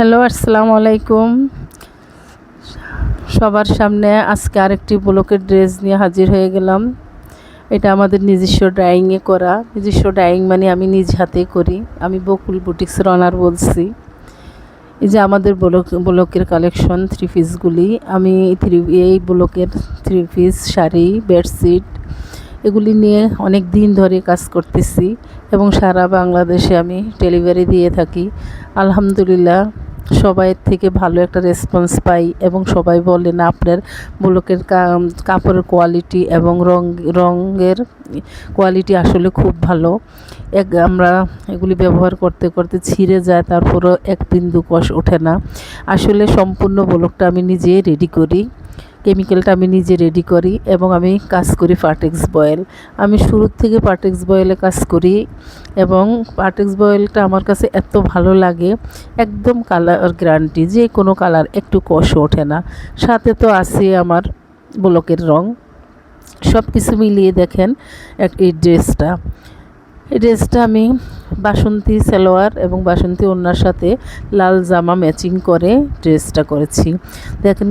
Hello, আসসালামু আলাইকুম। সবার সামনে আজকে আরেকটি ব্লকের ড্রেস নিয়ে হাজির হয়ে গেলাম। এটা আমাদের নিজস্ব ডাইংয়ে করা। নিজস্ব ডাইং মানে আমি নিজ হাতে করি। আমি বকুল বুটিক্সের অনার বলছি। এই যে আমাদের ব্লকের কালেকশন থ্রি পিসগুলি, আমি এই ব্লকের থ্রি পিস শাড়ি, বেডশিট এগুলি নিয়ে অনেক দিন ধরে কাজ করতেছি এবং সারা বাংলাদেশে আমি ডেলিভারি দিয়ে থাকি। আলহামদুলিল্লাহ, সবাইয়ের থেকে ভালো একটা রেসপন্স পাই এবং সবাই বলেন আপনার ব্লকের কাপড়ের কোয়ালিটি এবং রঙের কোয়ালিটি আসলে খুব ভালো। আমরা এগুলি ব্যবহার করতে করতে ছিঁড়ে যায়, তারপরও এক বিন্দু কষ ওঠে না। আসলে সম্পূর্ণ ব্লকটা আমি নিজে রেডি করি, কেমিক্যালটা আমি নিজে রেডি করি এবং আমি কাজ করি পার্টেক্স বয়েল। আমি শুরুর থেকে পার্টেক্স বয়েলে কাজ করি এবং পার্টেক্স বয়েলটা আমার কাছে এত ভালো লাগে, একদম কালার গ্যারান্টি, যে কোনো কালার একটু কষ ওঠে না। সাথে তো আছে আমার ব্লকের রং। সব কিছু মিলিয়ে দেখেন এই ড্রেসটা আমি বাসন্তী সালোয়ার এবং বাসন্তী ওড়নার সাথে লাল জামা ম্যাচিং করে ড্রেসটা করেছি। দেখেন